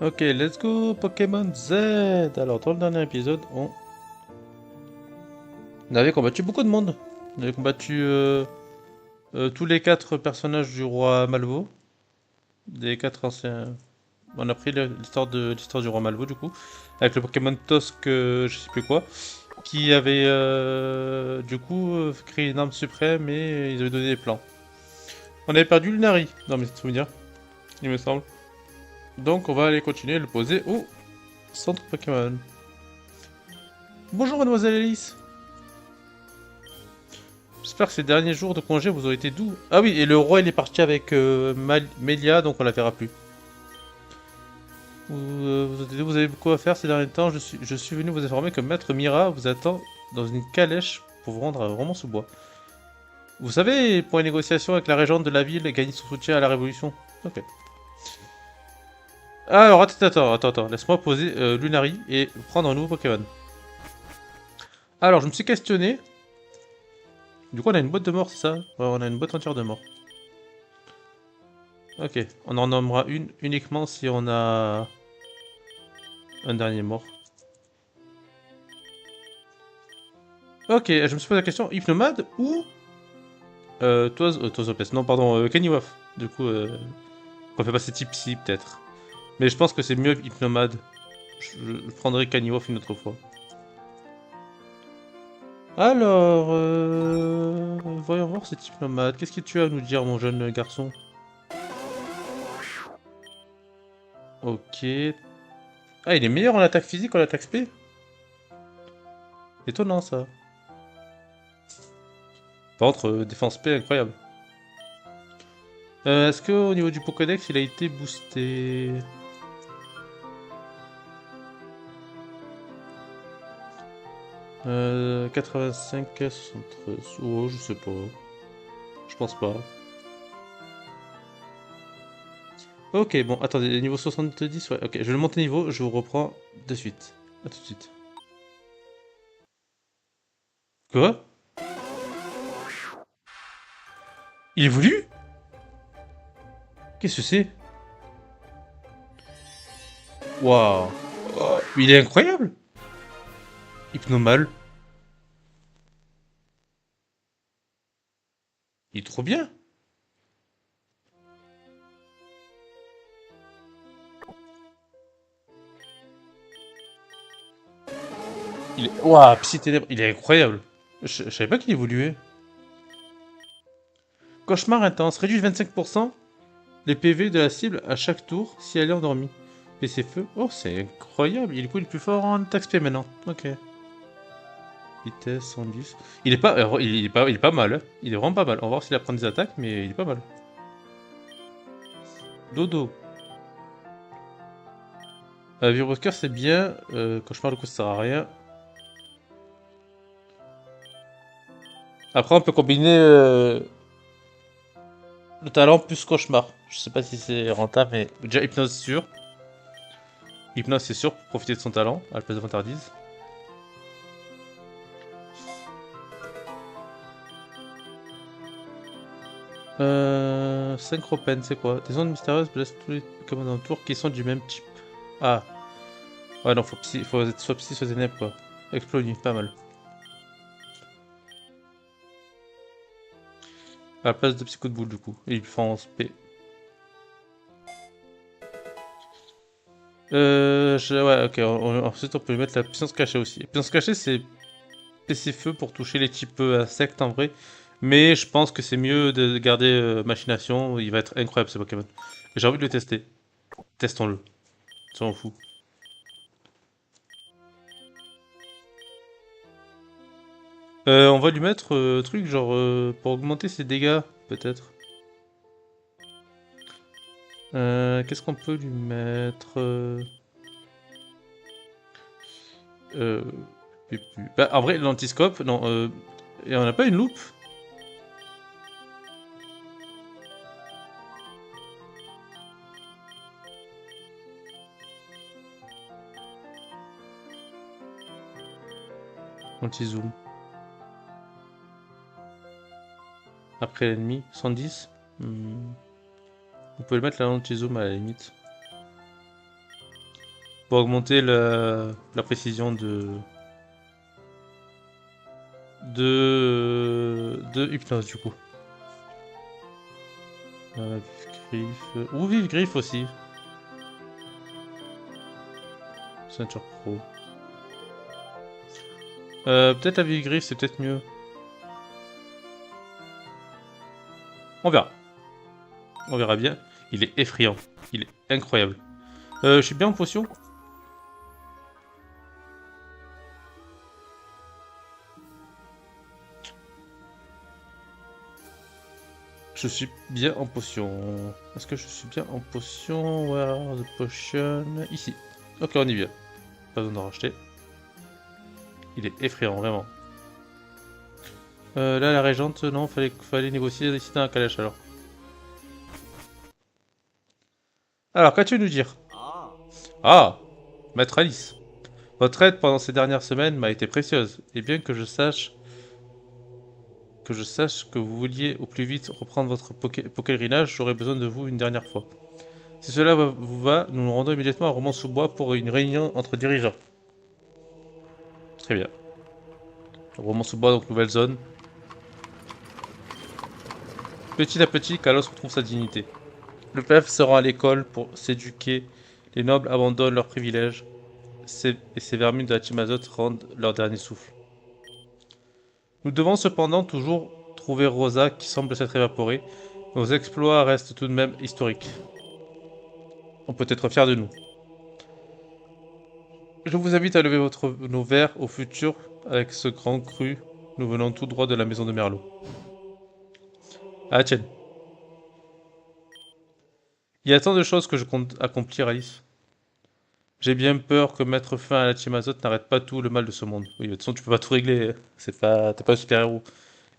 Ok, let's go Pokémon Z. Alors, dans le dernier épisode, on avait combattu beaucoup de monde. On avait combattu tous les quatre personnages du roi Malvo. Des quatre anciens. On a pris l'histoire du roi Malvo, du coup. Avec le Pokémon Tosk, je sais plus quoi. Qui avait, du coup, créé une arme suprême et ils avaient donné des plans. On avait perdu Lunari dans mes souvenirs, il me semble. Donc, on va aller continuer à le poser au centre Pokémon. Bonjour, mademoiselle Alice. J'espère que ces derniers jours de congé vous ont été doux. Ah oui, et le roi il est parti avec Melia, donc on la verra plus. Vous avez beaucoup à faire ces derniers temps. Je suis venu vous informer que Maître Mira vous attend dans une calèche pour vous rendre à Romans-sous-Bois. Vous savez, pour les négociations avec la régente de la ville et gagner son soutien à la Révolution. Ok. Alors, attends. Laisse-moi poser Lunari et prendre un nouveau Pokémon. Alors, je me suis questionné. Du coup, on a une boîte de mort, c'est ça? Ouais, on a une boîte entière de mort. Ok, on en nommera une uniquement si on a un dernier mort. Ok, je me suis posé la question, Hypnomade ou Toizopes. Non, pardon, Kennywoff. Du coup, on fait passer type psy peut-être. Mais je pense que c'est mieux Hypnomade. Je prendrai Kennywoff une autre fois. Alors, voyons voir cet Hypnomade. Qu'est-ce que tu as à nous dire, mon jeune garçon? Ok. Ah, il est meilleur en attaque physique qu'en attaque spé? Étonnant ça. Par contre, défense spé incroyable. Est-ce que au niveau du Pokédex, il a été boosté? 85, 73. Oh, je sais pas. Je pense pas. Ok, bon, attendez, niveau 70, ouais, ok, je vais le monter niveau, je vous reprends de suite. A tout de suite. Quoi? Il évolue? Qu'est-ce que c'est? Waouh! Oh, mais il est incroyable! Hypnomal. Il est trop bien! Il est... Waouh, Psy Ténèbres, il est incroyable! Je savais pas qu'il évoluait. Cauchemar intense, réduit de 25% les PV de la cible à chaque tour si elle est endormie. PC feu, oh c'est incroyable, il est quoi le plus fort en attaque spé maintenant. Ok. Vitesse 110. Il est pas mal, hein. Il est vraiment pas mal. On va voir s'il apprend des attaques, mais il est pas mal. Dodo. Vibrosker c'est bien. Cauchemar, du coup, ça sert à rien. Après, on peut combiner le talent plus cauchemar. Je sais pas si c'est rentable, mais déjà hypnose sûr. Hypnose c'est sûr pour profiter de son talent à la place de vantardise. 5 c'est quoi? Des ondes mystérieuses blessent tous les Pokémon alentours qui sont du même type. Ah, ouais, non, faut être soit psy, soit ténèbres, quoi. Explosion, pas mal. À la place de Psycho de boule, du coup. Et il fait en SP. Ouais, ok. Ensuite, on peut lui mettre la puissance cachée aussi. La puissance cachée, c'est PC feu pour toucher les types insectes en vrai. Mais je pense que c'est mieux de garder machination. Il va être incroyable ce Pokémon. J'ai envie de le tester. Testons-le. Soyons fous. On va lui mettre truc genre pour augmenter ses dégâts, peut-être. Qu'est-ce qu'on peut lui mettre euh, Bah, en vrai, l'antiscope, non. Et on n'a pas une loupe? Anti-zoom. Après l'ennemi, 110. On peut le mettre la anti-zoom à la limite. pour augmenter la précision de hypnose du coup. Vive griffe. Ou vive griffe aussi. Ceinture pro. Peut-être la vive griffe, c'est peut-être mieux. On verra. On verra bien. Il est effrayant. Il est incroyable. Je suis bien en potion. Je suis bien en potion. Est-ce que je suis bien en potion? Where are the potion? Ici. Ok, on y vient. Pas besoin d'en racheter. Il est effrayant, vraiment. Là, la régente, non, fallait négocier ici dans la calèche alors. Alors, qu'as-tu à nous dire? Ah, Maître Alice. Votre aide pendant ces dernières semaines m'a été précieuse, et bien que vous vouliez au plus vite reprendre votre pèlerinage, j'aurai besoin de vous une dernière fois. Si cela vous va, nous nous rendons immédiatement à Romans-sous-Bois pour une réunion entre dirigeants. Très bien. Romans-sous-Bois, donc nouvelle zone. Petit à petit, Kalos retrouve sa dignité. Le peuple se rend à l'école pour s'éduquer, les nobles abandonnent leurs privilèges, et ces vermines de la Timazote rendent leur dernier souffle. Nous devons cependant toujours trouver Rosa qui semble s'être évaporée. Nos exploits restent tout de même historiques. On peut être fier de nous. Je vous invite à lever nos verres au futur avec ce grand cru. Nous venons tout droit de la maison de Merlot. Ah tiens, il y a tant de choses que je compte accomplir, Alice. J'ai bien peur que mettre fin à la Timazote n'arrête pas tout le mal de ce monde. Oui, de toute façon, tu peux pas tout régler. T'es pas un super-héros.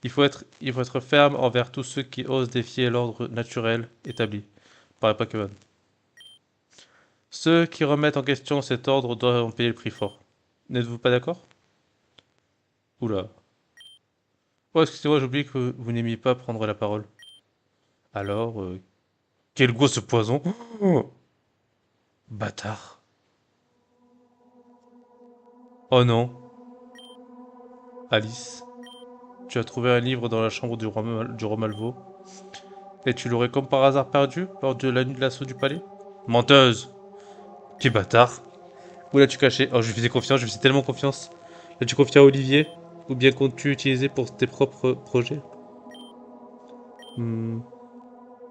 Il faut être ferme envers tous ceux qui osent défier l'ordre naturel établi par les Pokémon. Ceux qui remettent en question cet ordre doivent en payer le prix fort. N'êtes-vous pas d'accord? Oula. Oh, excusez-moi, j'oublie que vous n'aimiez pas prendre la parole. Alors, quel goût ce poison? Oh, bâtard. Oh non, Alice, tu as trouvé un livre dans la chambre du roi Malvo, et tu l'aurais comme par hasard perdu lors de la nuit de l'assaut du palais? Menteuse! Quel bâtard! Où l'as-tu caché? Oh, je lui faisais confiance, je lui faisais tellement confiance. L'as-tu confié à Olivier? Ou bien comptes-tu utiliser pour tes propres projets? Hmm.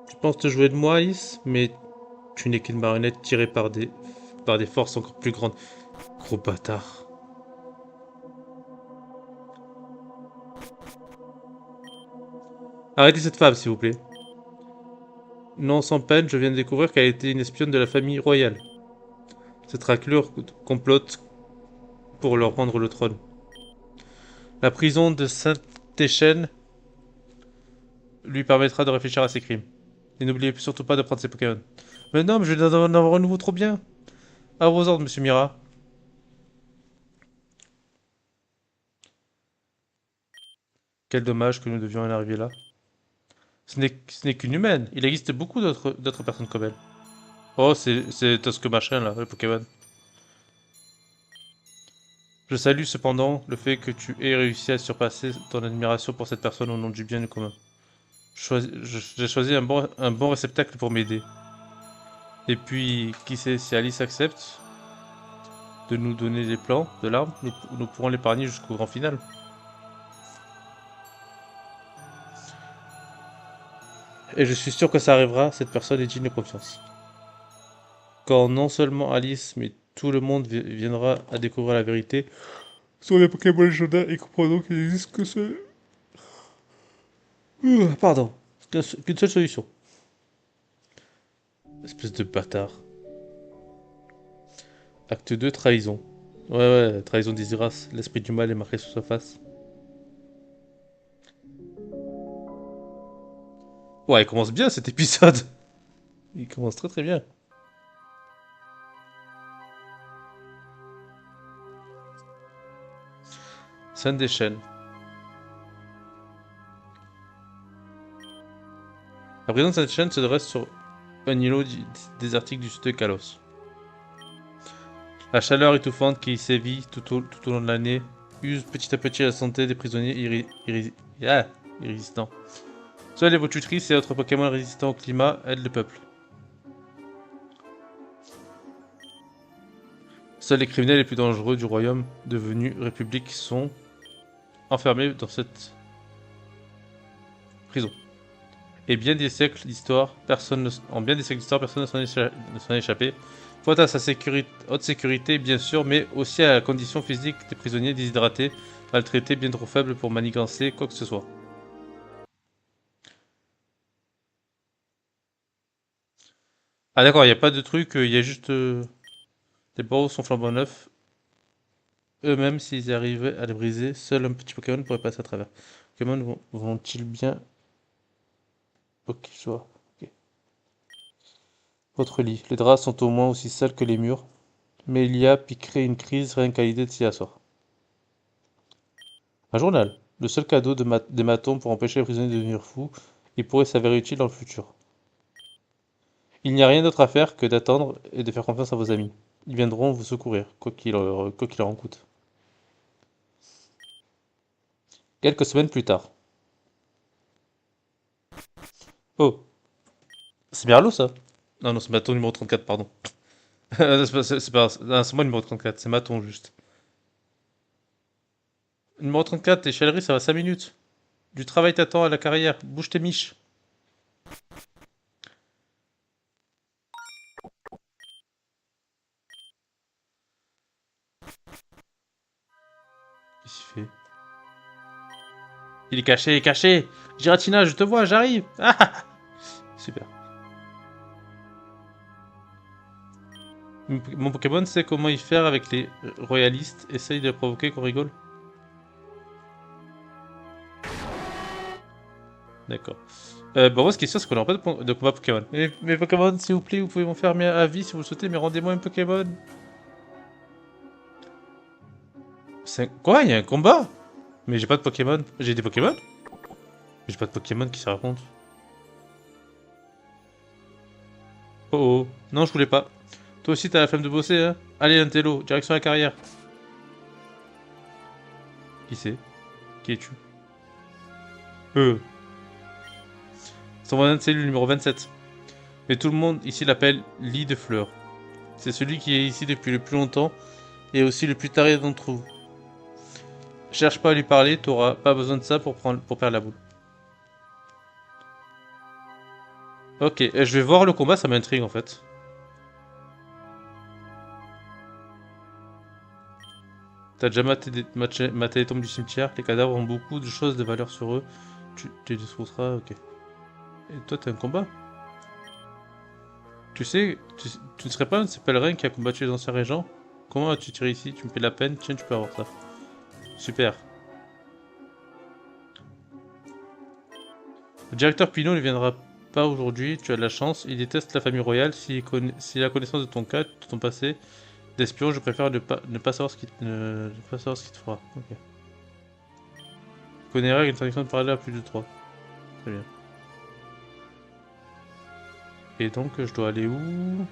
Tu penses te jouer de moi, Alice, mais tu n'es qu'une marionnette tirée par des forces encore plus grandes. Gros bâtard. Arrêtez cette femme, s'il vous plaît. Non, sans peine, je viens de découvrir qu'elle était une espionne de la famille royale. Cette raclure complote pour leur rendre le trône. La prison de Saint-Échelle lui permettra de réfléchir à ses crimes. Et n'oubliez surtout pas de prendre ses Pokémon. Mais non, mais je vais en avoir un nouveau trop bien. À vos ordres, monsieur Mira. Quel dommage que nous devions en arriver là. Ce n'est qu'une humaine. Il existe beaucoup d'autres personnes comme elle. Oh, c'est Tosque machin là, le Pokémon. Je salue cependant le fait que tu aies réussi à surpasser ton admiration pour cette personne au nom du bien commun. J'ai choisi un bon réceptacle pour m'aider. Et puis, qui sait, si Alice accepte de nous donner les plans de l'arme, nous pourrons l'épargner jusqu'au grand final. Et je suis sûr que ça arrivera, cette personne est digne de confiance. Quand non seulement Alice, mais tout le monde viendra à découvrir la vérité sur les Pokémon légendaires et comprendront qu'il n'existe que seul... Pardon. Qu'une seule solution. Espèce de bâtard. Acte 2, trahison. Ouais, trahison d'Isiras. L'esprit du mal est marqué sur sa face. Ouais, il commence bien cet épisode. Il commence très très bien. Scène des chaînes. La prison de cette chaîne se dresse sur un îlot désertique du sud de Kalos. La chaleur étouffante qui sévit tout au long de l'année use petit à petit la santé des prisonniers irrésistants. Seuls les Votutrices et autres Pokémon résistants au climat aident le peuple. Seuls les criminels les plus dangereux du royaume devenu république sont enfermés dans cette prison. Et bien des siècles d'histoire, personne ne s'en est échappé. Faute à sa haute sécurité, bien sûr, mais aussi à la condition physique des prisonniers déshydratés, maltraités, bien trop faibles pour manigancer quoi que ce soit. Ah d'accord, il n'y a pas de truc, il y a juste... les barreaux sont flambant neufs. Eux-mêmes, s'ils arrivaient à les briser, seul un petit Pokémon pourrait passer à travers. Pokémon vont-ils bien... Ok, je vois. Ok. Votre lit. Les draps sont au moins aussi sales que les murs. Mais il y a piquerait une crise rien qu'à l'idée de s'y asseoir. Un journal. Le seul cadeau des matons pour empêcher les prisonniers de devenir fous, il pourrait s'avérer utile dans le futur. Il n'y a rien d'autre à faire que d'attendre et de faire confiance à vos amis. Ils viendront vous secourir, quoi qu'il en coûte. Quelques semaines plus tard. Oh, c'est Merlot ça? Non, non, c'est Maton numéro 34, pardon. Non, c'est moi le numéro 34, c'est Maton juste. Numéro 34, t'es chez ça va 5 minutes. Du travail t'attend à la carrière, bouge tes miches. Qu'est-ce qu'il fait? Il est caché, il est caché! Giratina, je te vois, j'arrive! Ah, super. Mon Pokémon sait comment y faire avec les royalistes. Essaye de les provoquer qu'on rigole. D'accord. Bon, moi, ce qui est sûr, c'est qu'on n'aura pas de combat Pokémon. Mes Pokémon, s'il vous plaît, vous pouvez m'en faire à vie si vous le souhaitez, mais rendez-moi un Pokémon. Quoi? Il y a un combat? Mais j'ai pas de Pokémon. J'ai des Pokémon? Mais j'ai pas de Pokémon qui se raconte. Oh oh. Non, je voulais pas. Toi aussi, t'as la flemme de bosser, hein? Allez, Intello, direction la carrière. Qui c'est? Qui es-tu? Euh. Son voisin de cellule numéro 27. Mais tout le monde ici l'appelle Lit de Fleurs. C'est celui qui est ici depuis le plus longtemps et aussi le plus taré d'entre vous. Cherche pas à lui parler, t'auras pas besoin de ça pour perdre la boule. Ok, je vais voir le combat, ça m'intrigue en fait. T'as déjà maté les tombes du cimetière, les cadavres ont beaucoup de choses de valeur sur eux. Tu les trouveras, ok. Et toi, t'as un combat? Tu sais, tu ne serais pas un de ces pèlerins qui a combattu les anciens régents? Comment as-tu tiré ici? Tu me fais de la peine? Tiens, tu peux avoir ça. Super. Le directeur Pinot ne viendra pas aujourd'hui, tu as de la chance. Il déteste la famille royale. S'il a connaissance de ton cas, de ton passé d'espion, je préfère ne pas savoir ne pas savoir ce qu'il te fera. Ok. Connaît une interdiction de parler à plus de 3. Très bien. Et donc, je dois aller où?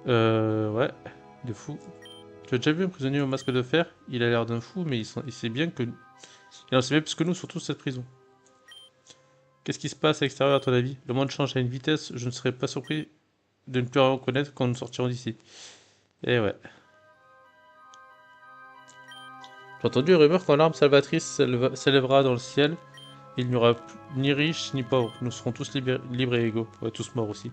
Ouais, de fou. Tu as déjà vu un prisonnier au masque de fer? Il a l'air d'un fou, mais il sait bien que... Il en sait bien plus que nous, surtout cette prison. Qu'est-ce qui se passe à l'extérieur à ton avis? Le monde change à une vitesse, je ne serais pas surpris de ne plus rien reconnaître quand nous sortirons d'ici. Eh ouais. J'ai entendu une rumeur quand l'arme salvatrice s'élèvera dans le ciel. Il n'y aura ni riche ni pauvre. Nous serons tous libres et égaux. Ouais, tous morts aussi.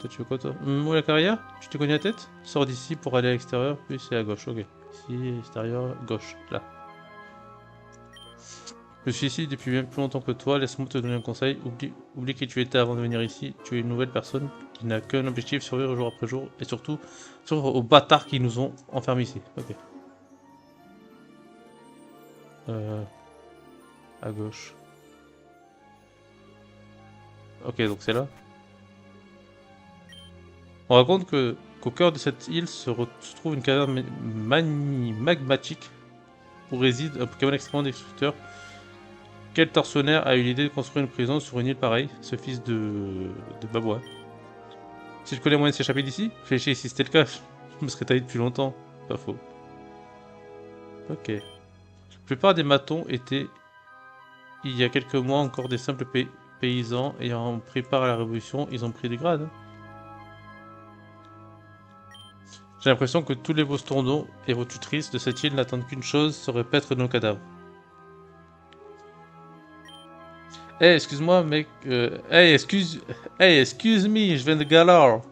Toi, tu veux quoi, toi? Où la carrière? Tu te cognes la tête? Sors d'ici pour aller à l'extérieur, puis c'est à gauche. Ok. Ici, extérieur, gauche. Là. Je suis ici depuis bien plus longtemps que toi. Laisse-moi te donner un conseil. Oublie qui tu étais avant de venir ici. Tu es une nouvelle personne qui n'a qu'un objectif, survivre jour après jour. Et surtout, aux bâtards qui nous ont enfermés ici. Ok. À gauche. Ok, donc c'est là. On raconte qu'au cœur de cette île se trouve une caverne magmatique où réside un Pokémon extrêmement destructeur Quel tortionnaire a eu l'idée de construire une prison sur une île pareille? Ce fils de Babouin. Si je connais moyen de s'échapper d'ici? Réfléchis, si c'était le cas, je me serais taillé depuis longtemps. Pas faux. Ok. La plupart des matons étaient, il y a quelques mois, encore des simples paysans ayant pris part à la révolution. Ils ont pris des grades. J'ai l'impression que tous les Bostondons et vos tutrices de cette île n'attendent qu'une chose, se repaître de nos cadavres. Hey, excuse-moi, mec. Hey, excuse me, je viens de Galar.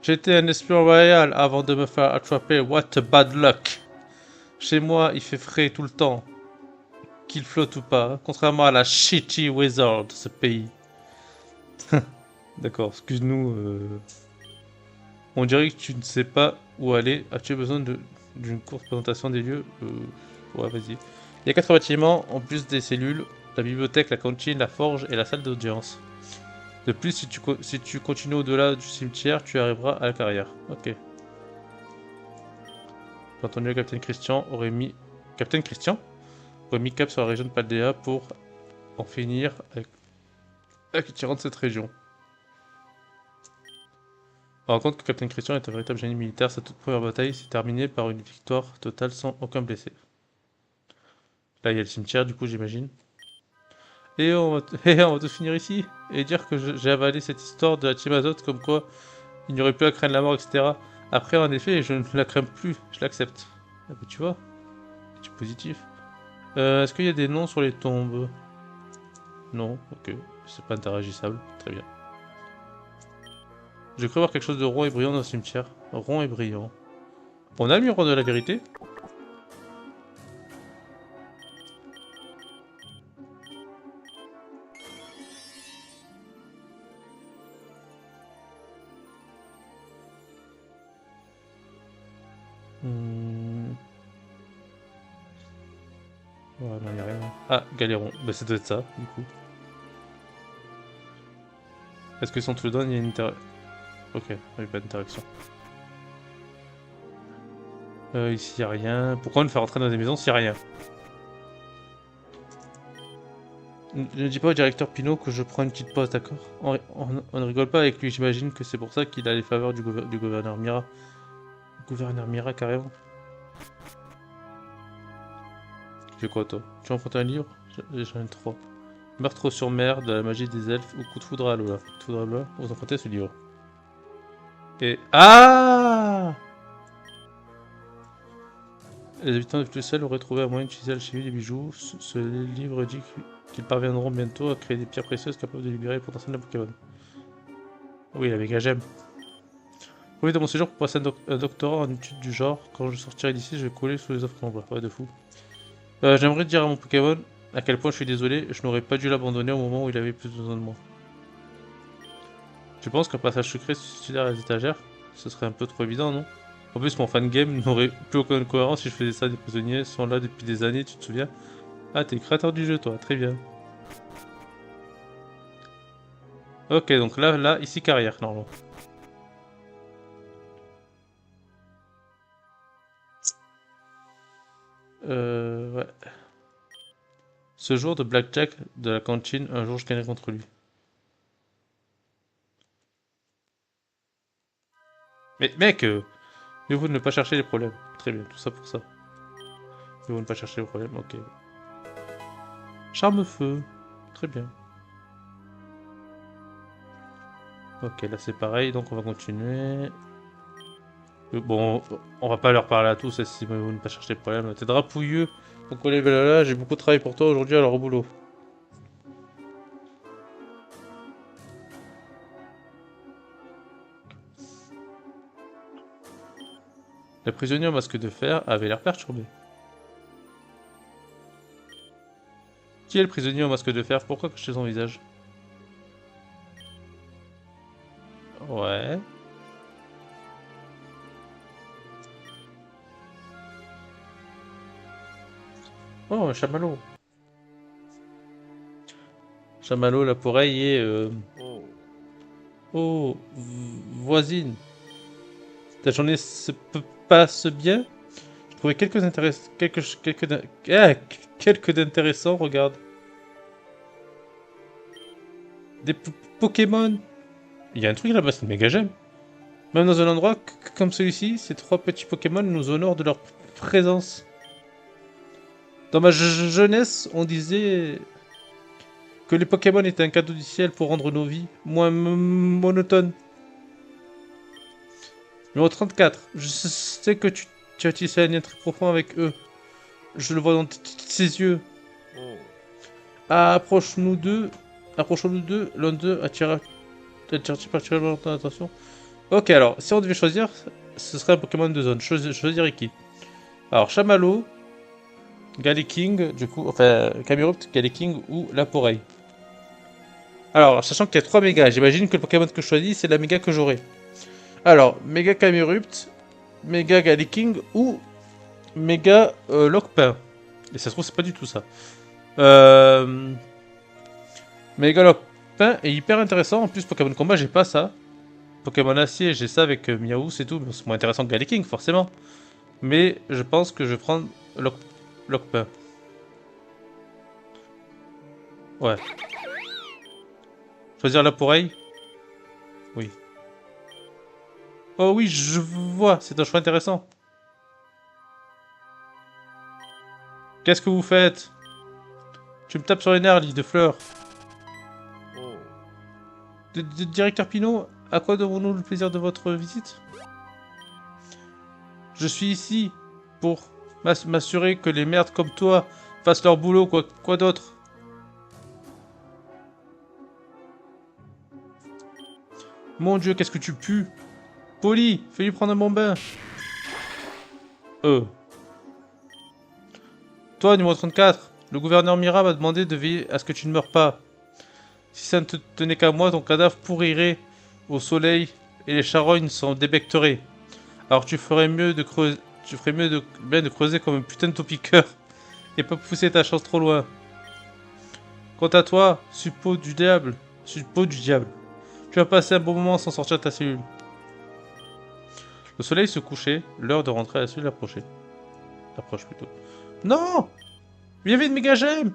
J'étais un espion royal avant de me faire attraper. What a bad luck. Chez moi, il fait frais tout le temps. Qu'il flotte ou pas, contrairement à la shitty wizard de ce pays. D'accord, excuse-nous. On dirait que tu ne sais pas où aller. As-tu besoin d'une courte présentation des lieux? Ouais, vas-y. Il y a 4 bâtiments, en plus des cellules, la bibliothèque, la cantine, la forge et la salle d'audience. De plus, si tu continues au-delà du cimetière, tu arriveras à la carrière. Ok. J'ai entendu le capitaine Christian aurait mis... Capitaine Christian aurait mis cap sur la région de Paldea pour en finir avec les tyrans de cette région. On raconte que Captain Christian est un véritable génie militaire. Sa toute première bataille s'est terminée par une victoire totale sans aucun blessé. Là, il y a le cimetière, du coup, j'imagine. Et on va tout finir ici. Et dire que j'ai avalé cette histoire de la team Azote, comme quoi il n'y aurait plus à craindre la mort, etc. Après, en effet, je ne la crains plus. Je l'accepte. Ah bah, tu vois, c'est positif. Est-ce qu'il y a des noms sur les tombes? Non, ok. C'est pas interagissable. Très bien. J'ai cru voir quelque chose de rond et brillant dans le cimetière. Rond et brillant. On a le miroir de la vérité? Ouais, non, y a rien. Ah, Galéron. Bah, ça doit être ça, du coup. Est-ce que si on te le donne, il y a une interaction? Ok, il n'y a pas d'interaction. Ici, y a rien. Pourquoi on le fait rentrer dans des maisons s'il y a rien? Ne dis pas au directeur Pinot que je prends une petite pause, d'accord? On ne rigole pas avec lui, j'imagine que c'est pour ça qu'il a les faveurs du gouverneur Mira. Gouverneur Mira, carrément. Tu fais quoi, toi? Tu empruntes un livre? J'en ai 3. Meurtre sur mer, de la magie des elfes ou coup de foudre à Lola. Coup de foudre à Lola, vous empruntez ce livre. Et... Ah! Les habitants de Flussel auraient trouvé un moyen d'utiliser l'alchimie des bijoux. Ce livre dit qu'ils parviendront bientôt à créer des pierres précieuses capables de libérer le potentiel d'un Pokémon. Oui, avec la gemme. Oui, dans mon séjour pour passer un doctorat en études du genre, quand je sortirai d'ici, je vais couler sous les offres d'emploi. Ouais, de fou. J'aimerais dire à mon Pokémon à quel point je suis désolé, je n'aurais pas dû l'abandonner au moment où il avait plus besoin de moi. Tu penses qu'un passage secret se suicidaire à les étagères, ce serait un peu trop évident, non? En plus, mon fangame n'aurait plus aucune cohérence si je faisais ça. Des prisonniers sont là depuis des années, tu te souviens? Ah, t'es créateur du jeu, toi, très bien. Ok, donc là, ici, carrière, normalement. Ouais. Ce jour de Blackjack de la cantine, un jour je gagnerai contre lui. Mais mec, mieux vaut ne pas chercher les problèmes. Très bien, tout ça pour ça. Mieux vaut ne pas chercher les problèmes, ok. Charme-feu, très bien. Ok, là c'est pareil, donc on va continuer. Bon, on va pas leur parler à tous, si mieux vaut ne pas chercher les problèmes. T'es drapouilleux, mon collègue là, j'ai beaucoup de travail pour toi aujourd'hui, alors au boulot. Le prisonnier au masque de fer avait l'air perturbé. Qui est le prisonnier au masque de fer? Pourquoi cacher son visage? Ouais. Oh, un chamallow. Chamallow, la poreille et... Oh, voisine. Ta journée passe bien? Je trouvais quelques d'intéressants, regarde. Des Pokémon. Il y a un truc là-bas, c'est une méga gemme. Même dans un endroit comme celui-ci, ces 3 petits Pokémon nous honorent de leur présence. Dans ma jeunesse, on disait que les Pokémon étaient un cadeau du ciel pour rendre nos vies moins monotones. Numéro 34. Je sais que tu as tissé un lien très profond avec eux. Je le vois dans ses yeux. Approchons-nous d'eux. L'un d'eux attire particulièrement ton attention. Ok, alors, si on devait choisir, ce serait un Pokémon de zone. Choisirais qui? Alors, Chamallow, Galiking, du coup, enfin, Camerupt, Galiking ou Laporeille. Alors, sachant qu'il y a 3 mégas, j'imagine que le Pokémon que je choisis, c'est la méga que j'aurai. Alors, méga Camerupt, méga Galiking ou méga Lockpin. Et ça se trouve, c'est pas du tout ça. Méga Lockpin est hyper intéressant. En plus, Pokémon Combat, j'ai pas ça. Pokémon Acier, j'ai ça avec Miaou, c'est tout. C'est moins intéressant que Galiking, forcément. Mais je pense que je vais prendre Lockpin. Ouais. Choisir la poreille? Oui. Oh oui, je vois, c'est un choix intéressant. Qu'est-ce que vous faites? Tu me tapes sur les nerfs, liste de fleurs. Directeur Pinot, à quoi devons-nous le plaisir de votre visite? Je suis ici pour m'assurer que les merdes comme toi fassent leur boulot, quoi d'autre? Mon Dieu, qu'est-ce que tu pues? Poli, fais-lui prendre un bon bain. Toi, numéro 34, le gouverneur Mira m'a demandé de veiller à ce que tu ne meurs pas. Si ça ne te tenait qu'à moi, ton cadavre pourrirait au soleil et les charognes s'en débecteraient. Alors tu ferais mieux de creuser, bien de creuser comme un putain de topiqueur et pas pousser ta chance trop loin. Quant à toi, suppôt du diable, tu vas passer un bon moment sans sortir de ta cellule. Le soleil se couchait, l'heure de rentrer à la cellule approchait. Approche plutôt. Non! Il y avait une méga gemme!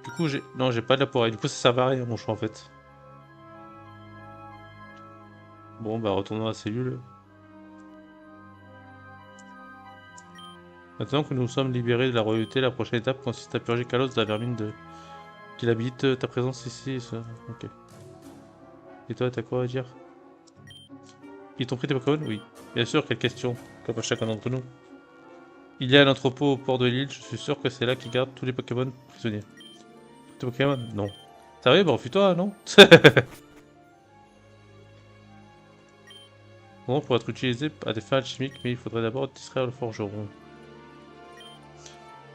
Du coup, j'ai pas de la poire. Du coup, ça sert à rien, mon choix, en fait. Bon, bah, retournons à la cellule. Maintenant que nous sommes libérés de la royauté, la prochaine étape consiste à purger Kalos de la vermine qu'il habite. Ta présence ici, ça... Ok. Et toi, t'as quoi à dire? Ils t'ont pris tes Pokémon? Oui. Bien sûr, quelle question, comme à chacun d'entre nous. Il y a un entrepôt au port de l'île, je suis sûr que c'est là qu'ils gardent tous les Pokémon prisonniers. Tes Pokémon? Non. Sérieux? Bah, enfuis-toi, non? Bon, pour être utilisé à des fins alchimiques, mais il faudrait d'abord distraire le forgeron.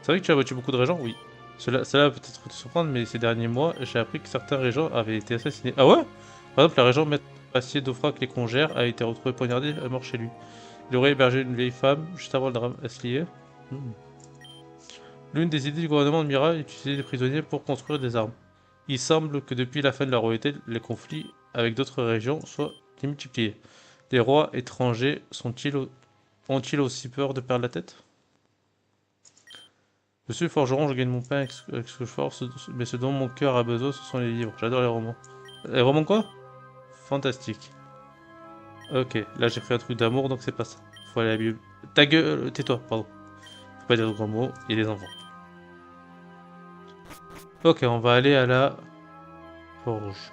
C'est vrai que tu as battu beaucoup de régents? Oui. Cela va peut-être te surprendre, mais ces derniers mois, j'ai appris que certains régents avaient été assassinés. Ah ouais? Par exemple, la régent maître Acier d'Ofrac les Congères a été retrouvé poignardé à mort chez lui. Il aurait hébergé une vieille femme juste avant le drame à se lier. L'une des idées du gouvernement de Mira est d'utiliser les prisonniers pour construire des armes. Il semble que depuis la fin de la royauté, les conflits avec d'autres régions soient démultipliés. Les rois étrangers ont-ils aussi peur de perdre la tête? Je suis forgeron, je gagne mon pain avec ce que je force, mais ce dont mon cœur a besoin, ce sont les livres. J'adore les romans. Les romans quoi? Fantastique. Ok, là j'ai pris un truc d'amour, donc c'est pas ça. Faut aller à la Bible. Ta gueule, tais-toi, pardon. Faut pas dire de grands mots, il y a des enfants. Ok, on va aller à la forge.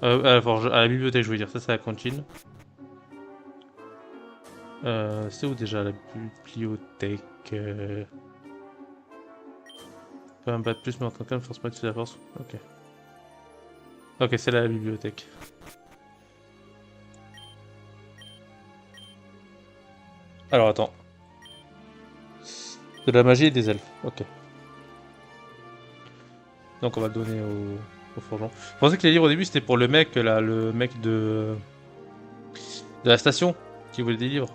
À la forge, à la bibliothèque, je veux dire. Ça, c'est la cantine. C'est où déjà la bibliothèque? Pas un bas de plus, mais en tant que force pas utiliser la force. Ok. Ok, c'est là la bibliothèque. Alors attends. De la magie et des elfes. Ok. Donc on va le donner au forgeron. Je pensais que les livres au début c'était pour le mec là, le mec de la station qui voulait des livres.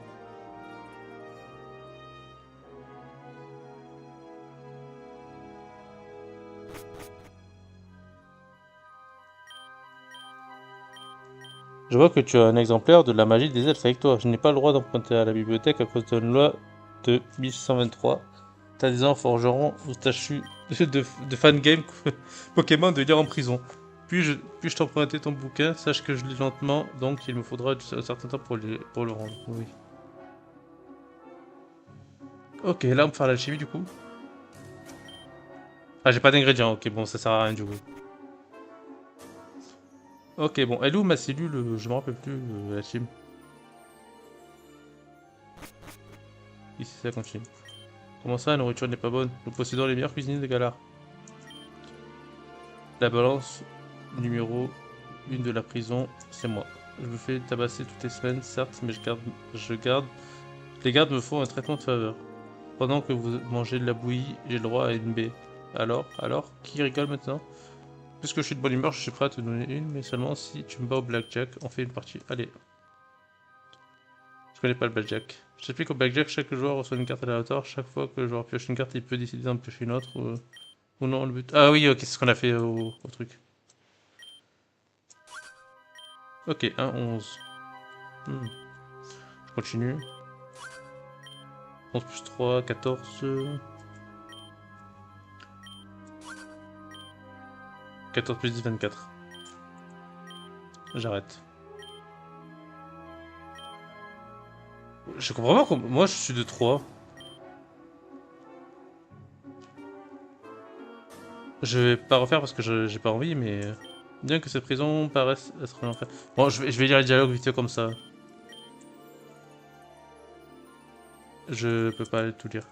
Je vois que tu as un exemplaire de la magie des elfes avec toi. Je n'ai pas le droit d'emprunter à la bibliothèque à cause d'une loi de 1623. t'as des enfants forgeron ou t'as chu de fan game Pokémon de lire en prison. Puis-je t'emprunter ton bouquin? Sache que je lis lentement, donc il me faudra un certain temps pour le rendre. Oui. Ok, là on peut faire l'alchimie du coup. Ah, j'ai pas d'ingrédients, ok, bon, ça sert à rien du coup. Ok, bon, elle est où ma cellule? Je me rappelle plus, la team. Ici, ça continue. Comment ça, la nourriture n'est pas bonne? Nous possédons les meilleurs cuisiniers de Galar. La balance numéro 1 de la prison, c'est moi. Je me fais tabasser toutes les semaines, certes, mais je garde. Les gardes me font un traitement de faveur. Pendant que vous mangez de la bouillie, j'ai le droit à une baie. Alors, qui rigole maintenant? Puisque je suis de bonne humeur, je suis prêt à te donner une, mais seulement si tu me bats au blackjack, on fait une partie. Allez. Je connais pas le blackjack. Je t'explique au blackjack, chaque joueur reçoit une carte aléatoire. Chaque fois que le joueur pioche une carte, il peut décider d'en piocher une autre ou non. Le but. Ah oui, ok, c'est ce qu'on a fait au truc. Ok, 1, 11. Je continue. 11 plus 3, 14. 14 plus 10, 24. J'arrête. Je comprends pas comment. Moi, je suis de 3. Je vais pas refaire parce que j'ai pas envie, mais. Bien que cette prison paraisse être un enfer. Bon, je vais lire les dialogues vite fait comme ça. Je peux pas tout lire.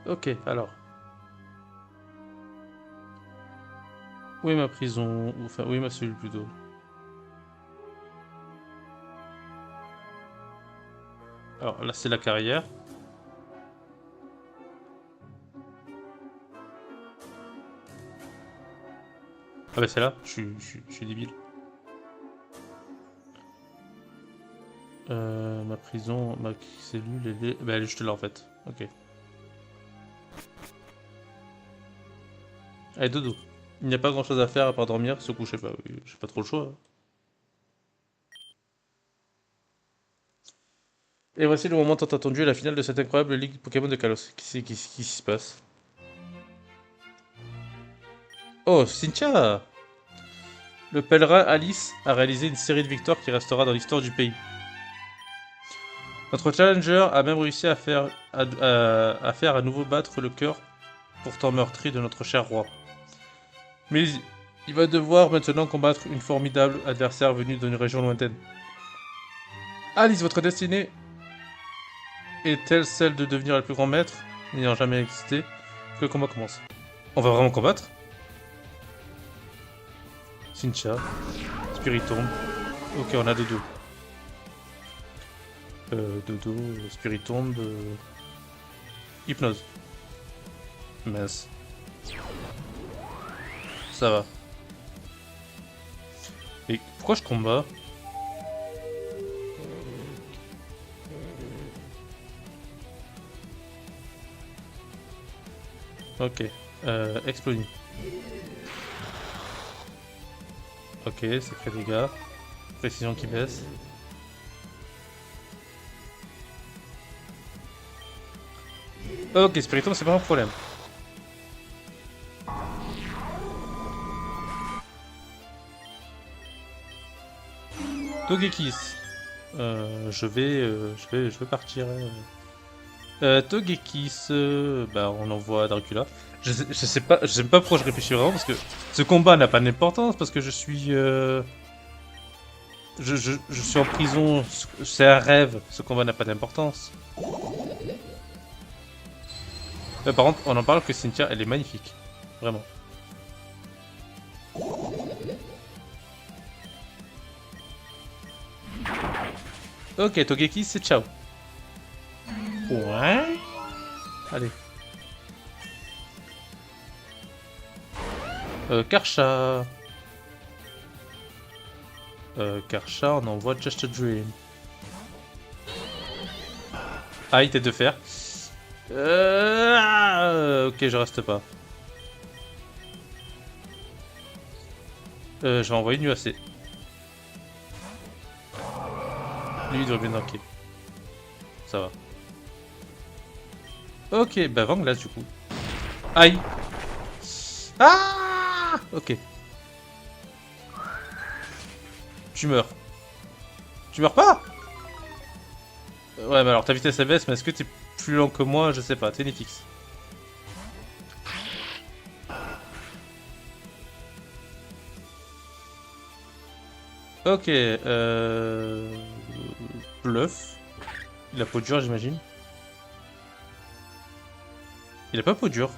Ok, alors. Où est ma prison? Enfin, où est ma cellule plutôt? Alors là, c'est la carrière. Ah bah c'est là, je suis débile. Ma prison, ma cellule, elle est... Bah elle est juste là en fait. Ok. Allez, dodo. Il n'y a pas grand chose à faire à part dormir, se coucher. Bah oui, j'ai pas trop le choix. Et voici le moment tant attendu, la finale de cette incroyable ligue Pokémon de Kalos. Qui se passe? Oh, Cynthia! Le pèlerin Alice a réalisé une série de victoires qui restera dans l'histoire du pays. Notre challenger a même réussi à faire à nouveau battre le cœur pourtant meurtri de notre cher roi. Mais il va devoir maintenant combattre une formidable adversaire venue d'une région lointaine. Alice, votre destinée est-elle celle de devenir le plus grand maître, n'ayant jamais existé? Que le combat commence. On va vraiment combattre? Cynthia, Spiritomb. Ok, on a Dodo. Dodo, Spiritomb, Hypnose. Mince. Ça va. Et pourquoi je combats? Ok. Explosion. Ok, sacré dégâts. Précision qui baisse. Ok, Spiritomb, c'est pas un problème. Togekiss. Je vais partir. Togekiss, bah on envoie Dracula. Je sais pas, je sais pas pourquoi je réfléchis vraiment parce que ce combat n'a pas d'importance parce que je suis, je suis en prison. C'est un rêve. Ce combat n'a pas d'importance. Par contre, on en parle que Cynthia, elle est magnifique, vraiment. Ok, Togeki, c'est ciao. Ouais. Allez. Karcha. Karcha, on envoie Just a Dream. Aïe, tête de fer. Ok, je reste pas. Je vais envoyer une UAC. Lui, il doit bien tanker. Ça va. Ok, bah Vanglas du coup. Aïe. Ah. Ok. Tu meurs. Tu meurs pas? Ouais, mais alors ta vitesse elle baisse, mais est-ce que t'es plus lent que moi? Je sais pas, t'es Netflix. Ok, Bluff. Il a peau dure, j'imagine. Il a pas peau dure.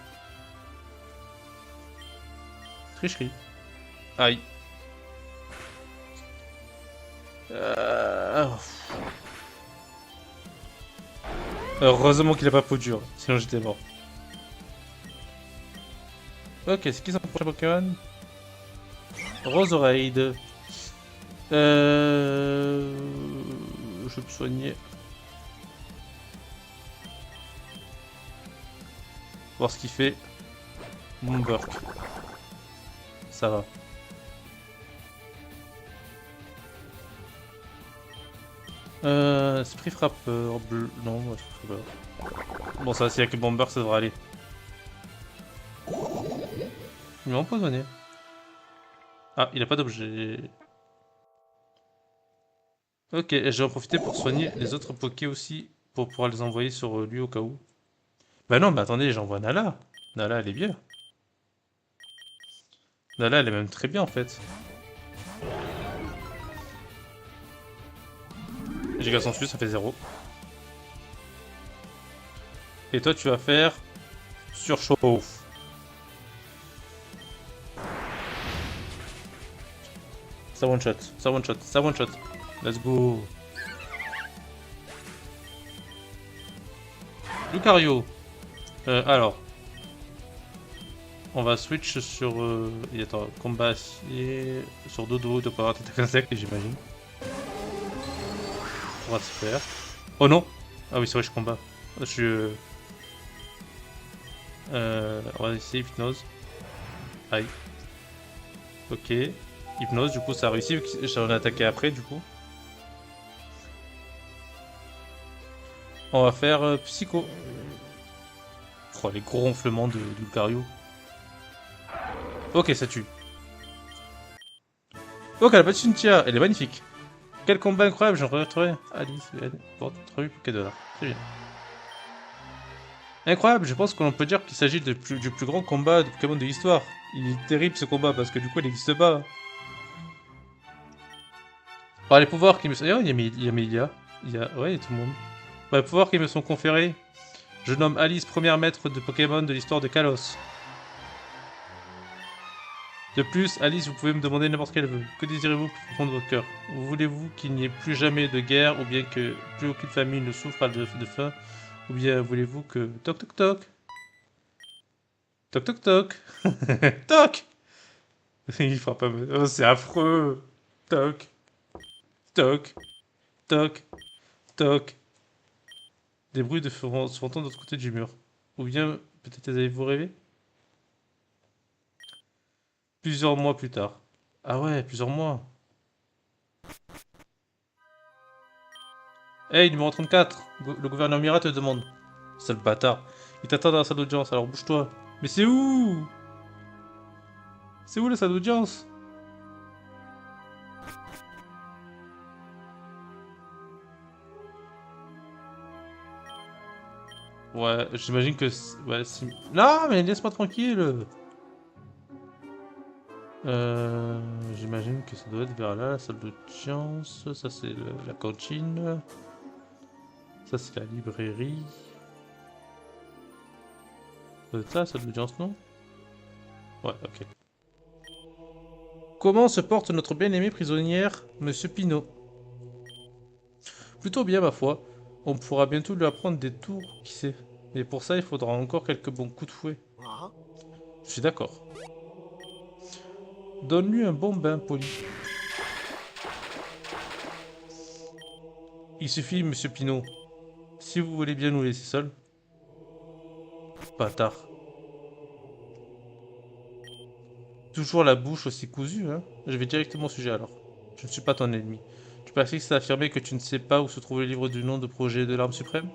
Tricherie. Aïe. Euh... Heureusement qu'il a pas peau dure, sinon j'étais mort. Ok, c'est qui son prochain Pokémon? Roserade. Je vais me soigner. Voir ce qu'il fait. Moonburk. Ça va. Esprit frappeur bleu. Non, moi je sais pas. Bon, ça, s'il y a que Bomber, ça devrait aller. Il m'a empoisonné. Ah, il a pas d'objet. Ok, et je vais en profiter pour soigner les autres Pokés aussi, pour pouvoir les envoyer sur lui au cas où. Bah non, mais attendez, j'envoie Nala. Nala, elle est bien. Nala, elle est même très bien en fait. Giga Sensu, ça fait 0. Et toi, tu vas faire surchauffe. Ça one shot, ça one shot, ça one shot. Let's go. Lucario. Alors. On va switch sur. Attends, combat acier. Sur Dodo, de pas avoir tête insecte, j'imagine. On va se faire. Oh non! Ah oui, c'est vrai, je combat. Je suis. On va essayer hypnose. Aïe. Ok. Hypnose, du coup, ça a réussi. J'en ai attaqué après, du coup. On va faire Psycho. Oh, les gros ronflements de Lucario. Ok, ça tue. Ok, la petite Cynthia, elle est magnifique. Quel combat incroyable, j'en retrouvé Alice, pour 3000 Pokédollars. C'est bien. Incroyable, je pense qu'on peut dire qu'il s'agit du plus grand combat de Pokémon de l'histoire. Il est terrible ce combat parce que du coup il n'existe pas. Par les pouvoirs qui me sont. Oh, il y a Melia. Il y a. Ouais, il y a tout le monde. Par les pouvoirs qui me sont conférés, je nomme Alice première maître de Pokémon de l'histoire de Kalos. De plus, Alice, vous pouvez me demander n'importe quel vœu. Que désirez-vous plus profond de votre cœur? Voulez-vous qu'il n'y ait plus jamais de guerre, ou bien que plus aucune famille ne souffre de faim? Ou bien voulez-vous que... Toc toc toc. Toc toc toc. Toc. Il fera pas... Oh, c'est affreux. Toc. Toc. Toc. Toc. Des bruits de se entendent de l'autre côté du mur. Ou bien, peut-être avez-vous rêvé? Plusieurs mois plus tard. Ah ouais, plusieurs mois. Hey, numéro 34, le gouverneur Mira te demande. Sale bâtard. Il t'attend dans la salle d'audience, alors bouge-toi. Mais c'est où? C'est où la salle d'audience? Ouais, j'imagine que... Ouais, si... Non, mais laisse-moi tranquille. J'imagine que ça doit être vers là, la salle d'audience. Ça, c'est la cantine. Ça, c'est la librairie. Ça doit être ça, la salle d'audience, non? Ouais, ok. Comment se porte notre bien-aimée prisonnière, Monsieur Pinault? Plutôt bien, ma foi. On pourra bientôt lui apprendre des tours, qui sait. Mais pour ça, il faudra encore quelques bons coups de fouet. Je suis d'accord. Donne-lui un bon bain poli. Il suffit, monsieur Pinot. Si vous voulez bien nous laisser seuls. Bâtard. Toujours la bouche aussi cousue, hein. Je vais directement au sujet alors. Je ne suis pas ton ennemi. Tu persistes à affirmer que tu ne sais pas où se trouve le livre du nom de projet de l'arme suprême?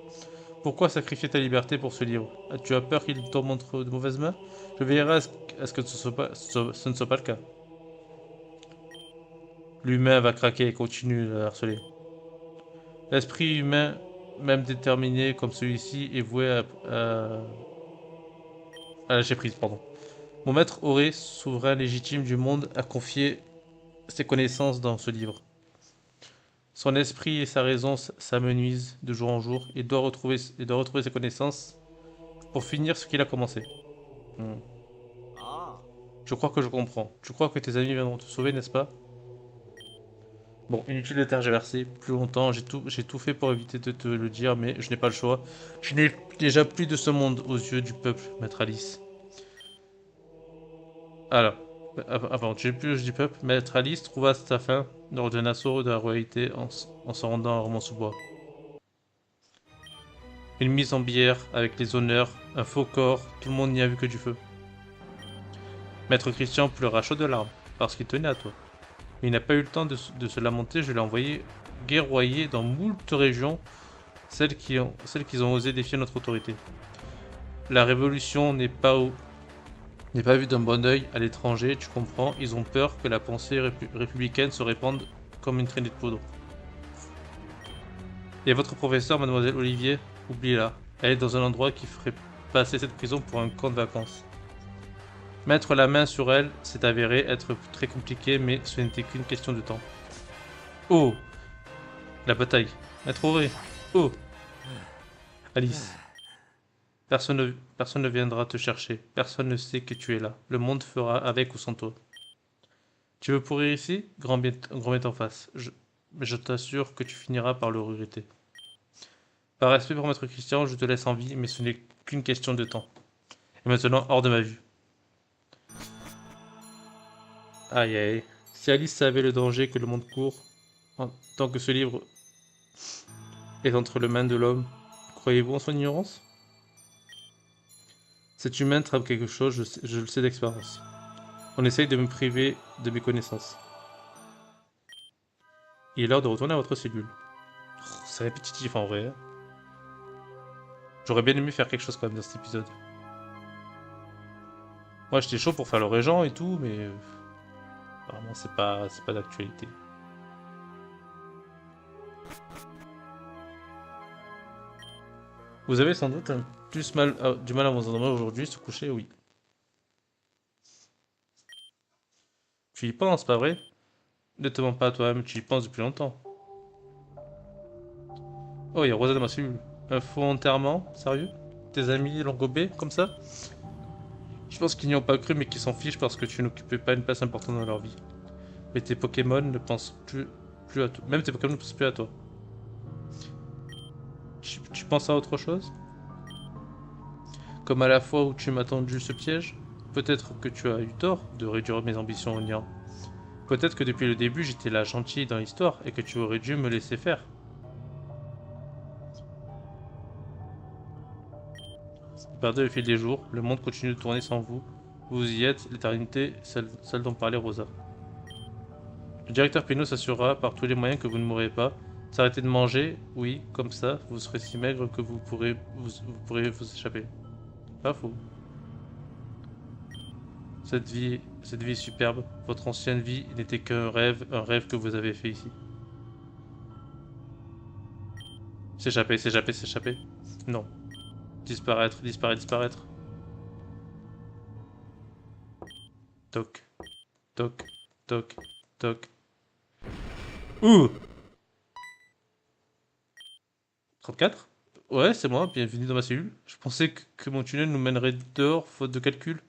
Pourquoi sacrifier ta liberté pour ce livre? Tu as peur qu'il tombe entre de mauvaises mains? Je veillerai à ce que ce ne soit pas le cas. L'humain va craquer et continue de le harceler. L'esprit humain, même déterminé comme celui-ci, est voué à lâcher prise, pardon. Mon maître Auré, souverain légitime du monde, a confié ses connaissances dans ce livre. Son esprit et sa raison s'amenuisent de jour en jour et doit retrouver ses connaissances pour finir ce qu'il a commencé. Hmm. Je crois que je comprends. Tu crois que tes amis viendront te sauver, n'est-ce pas? Bon, inutile de tergiverser plus longtemps, j'ai tout fait pour éviter de te le dire, mais je n'ai pas le choix. Je n'ai déjà plus de ce monde aux yeux du peuple, maître Alice. Alors, avant, j'ai plus du peuple, maître Alice trouva sa fin lors d'un assaut de la royauté en se rendant à Romans-sous-Bois. Une mise en bière avec les honneurs, un faux corps, tout le monde n'y a vu que du feu. Maître Christian pleura chaud de larmes, parce qu'il tenait à toi. Mais il n'a pas eu le temps de se lamenter, je l'ai envoyé guerroyer dans moult régions, celles qui ont osé défier notre autorité. La révolution n'est pas vue d'un bon oeil à l'étranger, tu comprends, ils ont peur que la pensée républicaine se répande comme une traînée de poudre. Et votre professeur, mademoiselle Olivier, oubliez-la. Elle est dans un endroit qui ferait passer cette prison pour un camp de vacances. Mettre la main sur elle s'est avéré être très compliqué, mais ce n'était qu'une question de temps. Oh! La bataille. Maître Auré. Oh! Alice. Personne ne viendra te chercher. Personne ne sait que tu es là. Le monde fera avec ou sans toi. Tu veux pourrir ici? Grand bien en face. Mais je t'assure que tu finiras par le regretter. Par respect pour Maître Christian, je te laisse en vie, mais ce n'est qu'une question de temps. Et maintenant, hors de ma vue. Aïe aïe. Si Alice savait le danger que le monde court, en tant que ce livre est entre les mains de l'homme, croyez-vous en son ignorance? Cet humain trame quelque chose, je le sais d'expérience. On essaye de me priver de mes connaissances. Il est l'heure de retourner à votre cellule. Oh, c'est répétitif en vrai, hein. J'aurais bien aimé faire quelque chose quand même dans cet épisode. Moi j'étais chaud pour faire le régent et tout, mais apparemment c'est pas d'actualité. Vous avez sans doute du mal à vous endormir aujourd'hui, se coucher, oui. Tu y penses, pas vrai? Ne te mens pas à toi-même, tu y penses depuis longtemps. Oh, il y a Rosa dans ma cellule. Un faux enterrement? Sérieux? Tes amis l'ont gobé, comme ça? Je pense qu'ils n'y ont pas cru, mais qu'ils s'en fichent parce que tu n'occupais pas une place importante dans leur vie. Mais tes Pokémon ne pensent plus à toi. Même tes Pokémon ne pensent plus à toi. Tu penses à autre chose? Comme à la fois où tu m'as tendu ce piège? Peut-être que tu as eu tort de réduire mes ambitions au néant. Peut-être que depuis le début j'étais là gentil dans l'histoire et que tu aurais dû me laisser faire. Vous perdez le fil des jours, le monde continue de tourner sans vous. Vous y êtes, l'éternité, celle dont parlait Rosa. Le directeur Pinot s'assurera par tous les moyens que vous ne mourrez pas. S'arrêter de manger, oui, comme ça, vous serez si maigre que vous pourrez vous échapper. Pas faux. Cette vie est superbe. Votre ancienne vie n'était un rêve que vous avez fait ici. S'échapper, s'échapper, s'échapper. Non. Disparaître, disparaître, disparaître. Toc, toc, toc, toc. Ouh! 34? Ouais, c'est moi, bienvenue dans ma cellule. Je pensais que mon tunnel nous mènerait dehors, faute de calcul.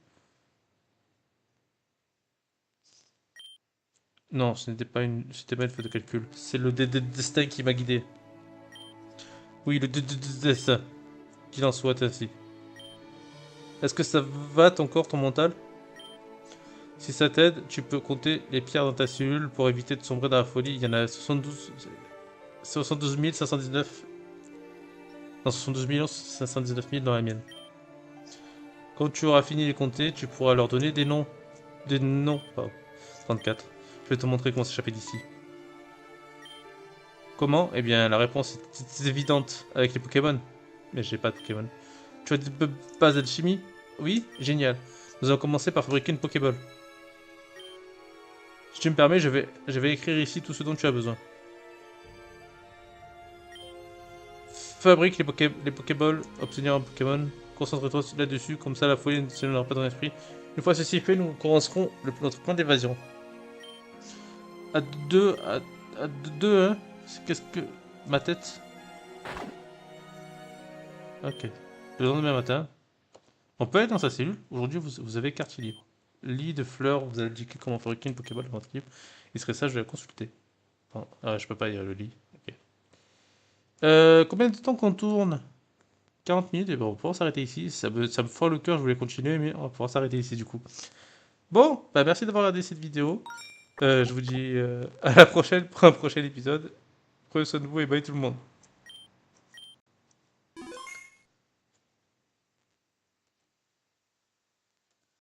Non, c'était pas une faute de calcul. C'est le destin qui m'a guidé. Oui, le ça. Qu'il en soit ainsi. Est-ce que ça va ton corps, ton mental? Si ça t'aide, tu peux compter les pierres dans ta cellule pour éviter de sombrer dans la folie. Il y en a 72 519. Non, 72 519 000 dans la mienne. Quand tu auras fini de les compter, tu pourras leur donner des noms. Des noms, pardon. 34. Je vais te montrer comment s'échapper d'ici. Comment? Eh bien, la réponse est évidente avec les Pokémon. Mais j'ai pas de Pokémon. Tu as des bases d'alchimie? Oui? Génial. Nous allons commencer par fabriquer une Pokéball. Si tu me permets, je vais écrire ici tout ce dont tu as besoin. Fabrique les Pokéballs, obtenir un Pokémon. Concentre-toi là-dessus, comme ça la folie ne se n'aura pas dans l'esprit. Une fois ceci fait, nous commencerons notre plan d'évasion. À deux, à deux, hein? Qu'est-ce que... Ma tête? Ok. Le lendemain matin, on peut aller dans sa cellule. Aujourd'hui, vous avez quartier libre. Lit de fleurs, vous allez indiquer comment fabriquer une Pokéball dans votre livre. Il serait sage de la consulter. Enfin, ah, je peux pas lire le lit. Ok. Combien de temps qu'on tourne? 40 minutes, et bon, on va pouvoir s'arrêter ici. Ça me fend le cœur, je voulais continuer, mais on va pouvoir s'arrêter ici du coup. Bon, bah merci d'avoir regardé cette vidéo. Je vous dis à la prochaine pour un prochain épisode. Prenez soin de vous et bye tout le monde.